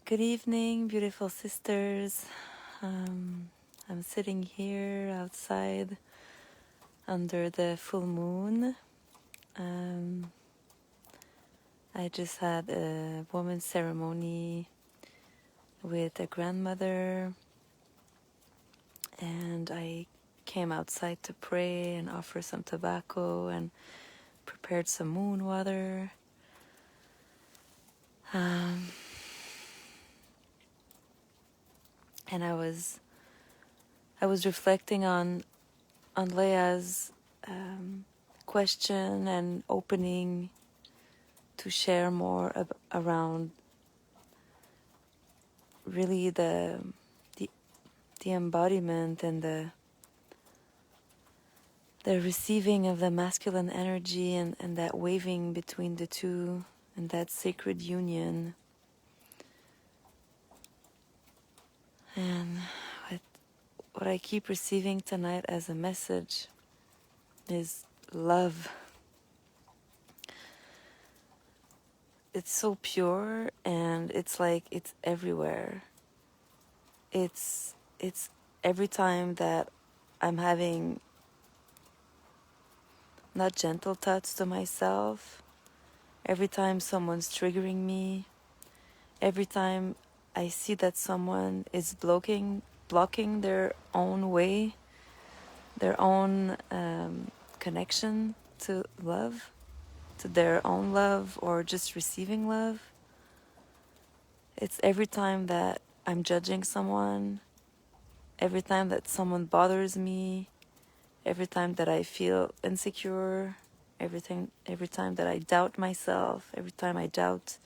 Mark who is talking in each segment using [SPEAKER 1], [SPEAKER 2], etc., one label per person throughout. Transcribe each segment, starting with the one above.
[SPEAKER 1] Good evening, beautiful sisters. Um, I'm sitting here outside under the full moon. Um, I just had a woman's ceremony with a grandmother, and I came outside to pray and offer some tobacco and prepared some moon water. Um, and I was reflecting on Leia's question and opening to share more around really the the embodiment and the receiving of the masculine energy and that waving between the two and that sacred union. And what, what I keep receiving tonight as a message is love. It's so pure and it's like it's everywhere. It's every time that I'm having not gentle thoughts to myself, every time someone's triggering me, every time I see that someone is blocking their own way, their own connection to love, to their own love, or just receiving love. It's every time that I'm judging someone, every time that someone bothers me, every time that I feel insecure, every time that I doubt myself, every time I doubt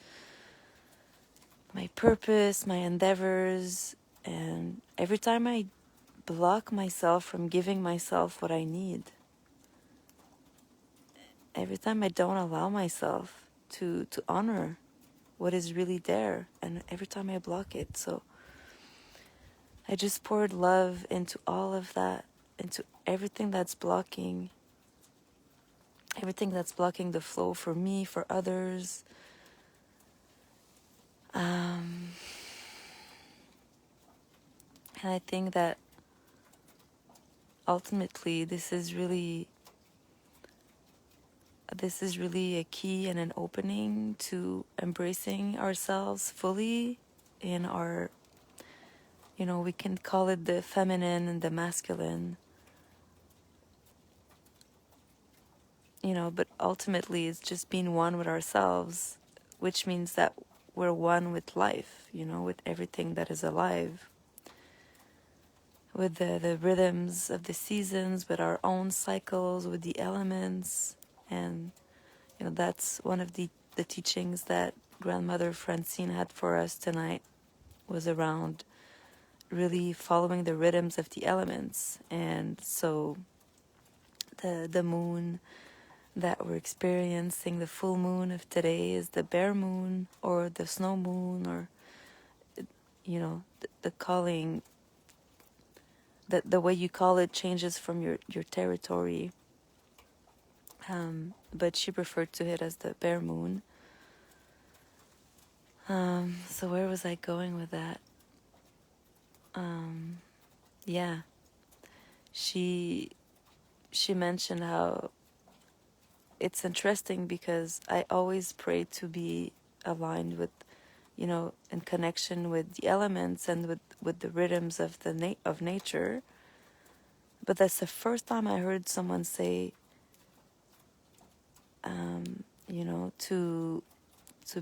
[SPEAKER 1] my purpose, my endeavors, and every time I block myself from giving myself what I need, every time I don't allow myself to honor what is really there, and every time I block it. So I just poured love into all of that, into everything that's blocking the flow for me, for others. And I think that ultimately this is really a key and an opening to embracing ourselves fully in our, we can call it the feminine and the masculine, but ultimately it's just being one with ourselves, which means that we're one with life, with everything that is alive, with the rhythms of the seasons, with our own cycles, with the elements. And that's one of the teachings that grandmother Francine had for us tonight, was around really following the rhythms of the elements. And so the moon that we're experiencing, the full moon of today, is the bear moon or the snow moon, or the calling, the way you call it changes from your territory. But she referred to it as the bear moon. So where was I going with that? Yeah, she mentioned how it's interesting because I always pray to be aligned with, in connection with the elements and with the rhythms of of nature. But that's the first time I heard someone say, to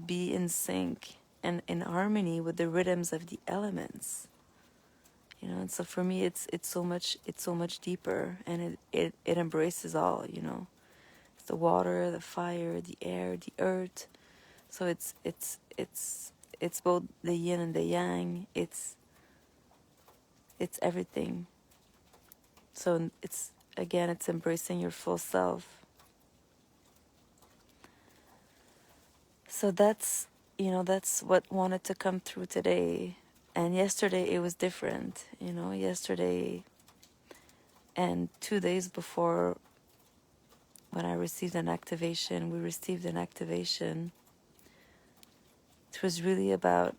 [SPEAKER 1] be in sync and in harmony with the rhythms of the elements. And so for me, it's so much deeper, and it embraces all. It's the water, the fire, the air, the earth. So it's both the yin and the yang. It's everything. So it's embracing your full self. So that's what wanted to come through today. And yesterday it was different. Yesterday and 2 days before, when we received an activation. It was really about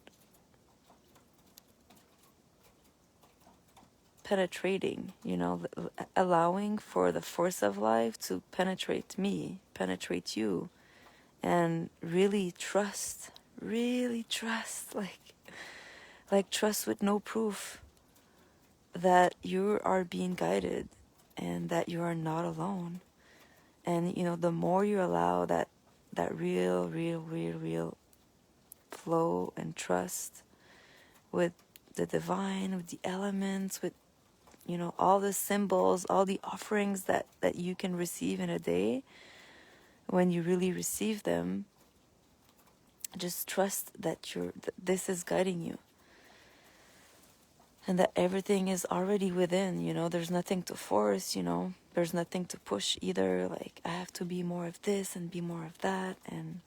[SPEAKER 1] penetrating, allowing for the force of life to penetrate me, penetrate you, and really trust, like trust with no proof that you are being guided and that you are not alone. And the more you allow that real flow and trust with the divine, with the elements, with all the symbols, all the offerings that you can receive in a day, when you really receive them, just trust that this is guiding you, and that everything is already within. There's nothing to force. There's nothing to push either, like I have to be more of this and be more of that. And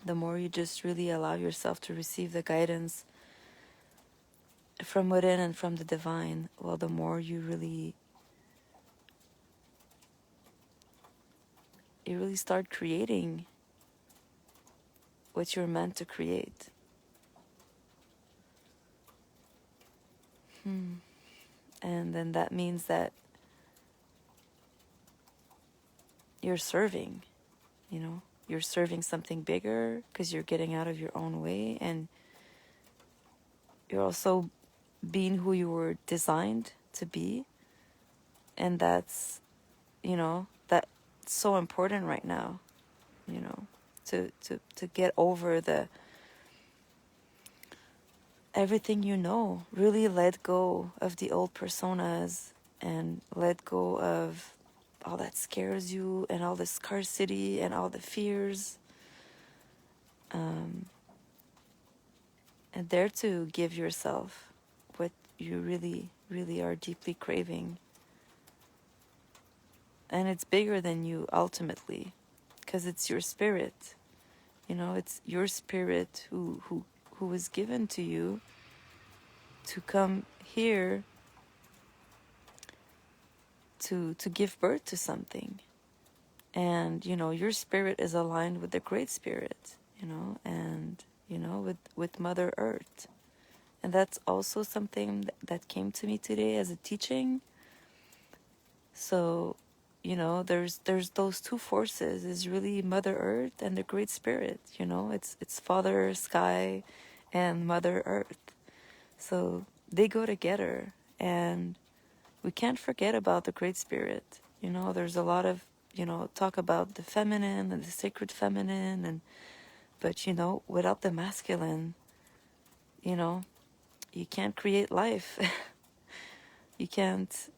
[SPEAKER 1] the more you just really allow yourself to receive the guidance from within and from the divine, well, the more you really start creating what you're meant to create. And then that means that you're serving, you're serving something bigger, because you're getting out of your own way, and you're also being who you were designed to be. And that's that's so important right now, to get over the everything, really let go of the old personas, and let go of all that scares you, and all the scarcity and all the fears, and dare to give yourself what you really are deeply craving. And it's bigger than you ultimately, because it's your spirit. It's your spirit who was given to you to come here to give birth to something. And your spirit is aligned with the Great Spirit, and with Mother Earth. And that's also something that came to me today as a teaching. So there's those two forces, is really Mother Earth and the Great Spirit. It's Father Sky and Mother Earth. So they go together, and we can't forget about the Great Spirit. There's a lot of talk about the feminine and the sacred feminine, but without the masculine, you can't create life. You can't.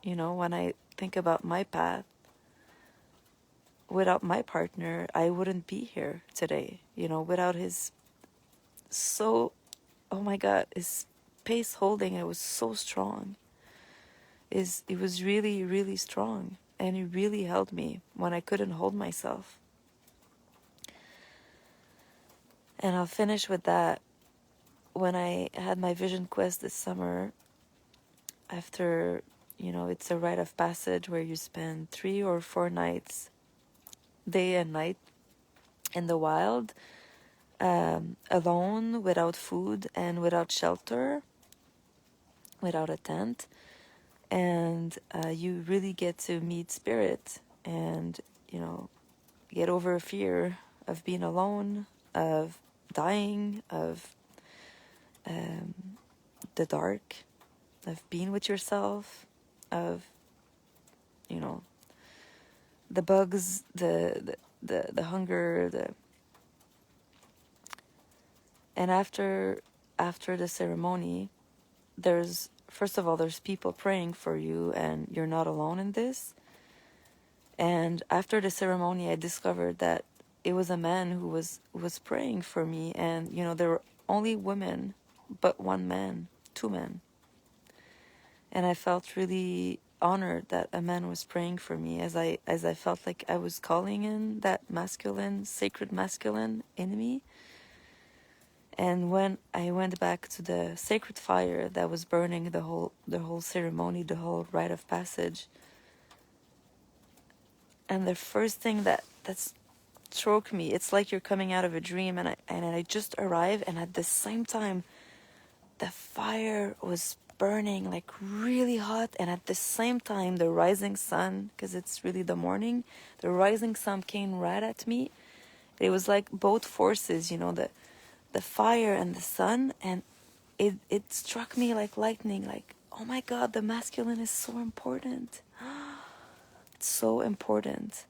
[SPEAKER 1] When I think about my path, without my partner, I wouldn't be here today. Without his oh my God, his space holding, it was so strong. It was really strong, and it really held me when I couldn't hold myself. And I'll finish with that. When I had my vision quest this summer, after it's a rite of passage where you spend 3 or 4 nights, day and night, in the wild, alone, without food and without shelter, without a tent. And you really get to meet spirit, and get over fear of being alone, of dying, of the dark, of being with yourself, of the bugs, the hunger, and after the ceremony, there's, first of all, there's people praying for you, and you're not alone in this. And after the ceremony, I discovered that it was a man who was praying for me, and there were only women, but 1 man, 2 men. And I felt really honored that a man was praying for me, as I felt like I was calling in that masculine, sacred masculine in me. And when I went back to the sacred fire that was burning the whole ceremony, the whole rite of passage, and the first thing that struck me, it's like you're coming out of a dream, and I just arrived, and at the same time the fire was burning like really hot, and at the same time the rising sun, because it's really the morning, the rising sun came right at me. It was like both forces, you know, the fire and the sun, and it struck me like lightning, like, oh my god, the masculine is so important. It's so important.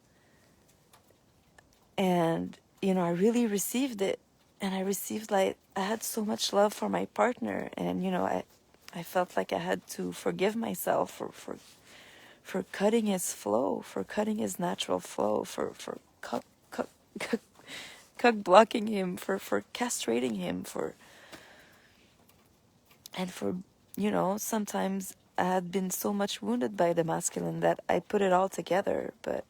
[SPEAKER 1] And you know, I really received it. And I received, like, I had so much love for my partner, and you know, I felt like I had to forgive myself for cutting his flow, for cutting his natural flow, for cut blocking him, for castrating him, for you know, sometimes I had been so much wounded by the masculine that I put it all together. But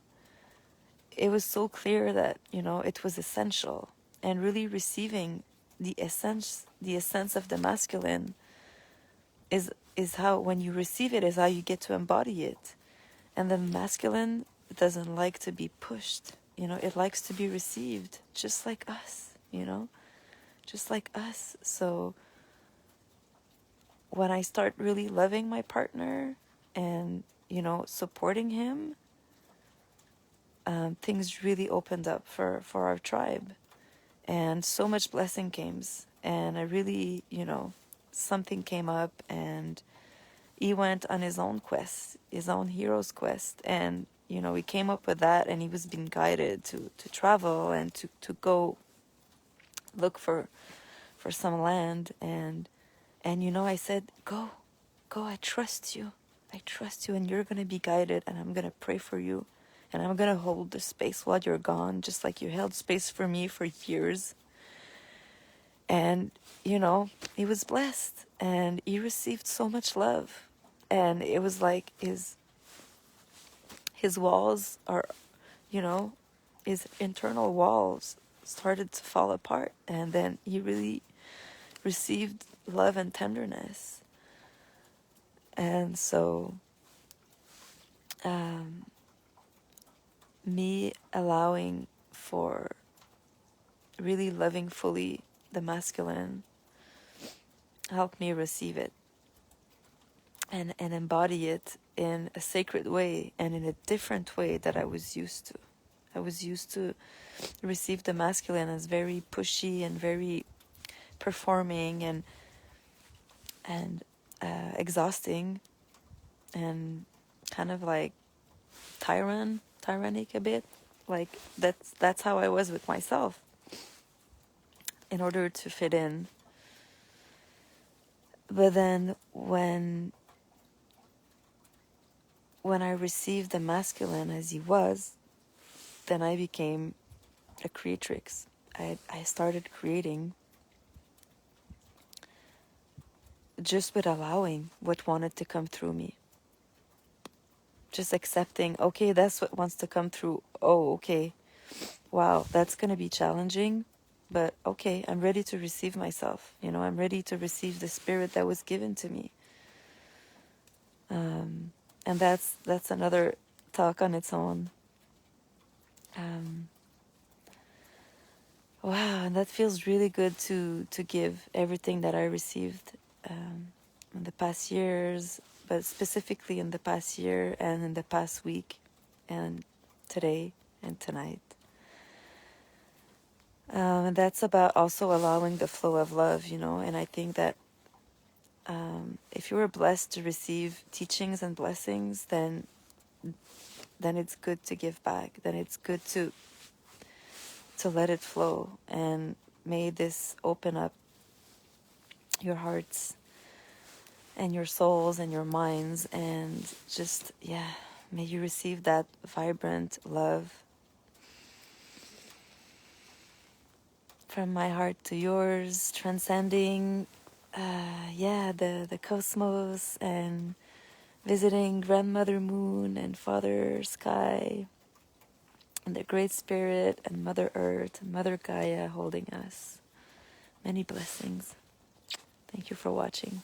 [SPEAKER 1] it was so clear that, you know, it was essential, and really receiving the essence of the masculine is how, when you receive it, is how you get to embody it. And the masculine doesn't like to be pushed, you know, it likes to be received, just like us, you know, just like us. So when I start really loving my partner and, you know, supporting him, things really opened up for our tribe, and so much blessing came. And I really, you know, something came up, and he went on his own quest, his own hero's quest, and you know, he came up with that, and he was being guided to travel and to go look for some land. And you know, I said, go, I trust you, and you're gonna be guided, and I'm gonna pray for you, and I'm gonna hold the space while you're gone, just like you held space for me for years. And you know, he was blessed, and he received so much love, and it was like his walls are, you know, his internal walls started to fall apart, and then he really received love and tenderness. And so me allowing for really loving fully the masculine helped me receive it and embody it in a sacred way, and in a different way that I was used to. I was used to receive the masculine as very pushy and very performing and exhausting, and kind of like tyrannic a bit. Like that's how I was with myself, in order to fit in. But then when I received the masculine as he was, then I became a creatrix. I started creating just with allowing what wanted to come through me. Just accepting, okay, that's what wants to come through. Oh, okay. Wow, that's going to be challenging. But okay, I'm ready to receive myself. You know, I'm ready to receive the spirit that was given to me. And that's another talk on its own. Wow, and that feels really good to give everything that I received in the past years, but specifically in the past year and in the past week and today and tonight. And that's about also allowing the flow of love, you know. And I think that if you were blessed to receive teachings and blessings, then it's good to give back. Then it's good to let it flow. And may this open up your hearts and your souls and your minds, and just, yeah, may you receive that vibrant love from my heart to yours, transcending the cosmos, and visiting Grandmother Moon and Father Sky and the Great Spirit and Mother Earth and Mother Gaia holding us. Many blessings. Thank you for watching.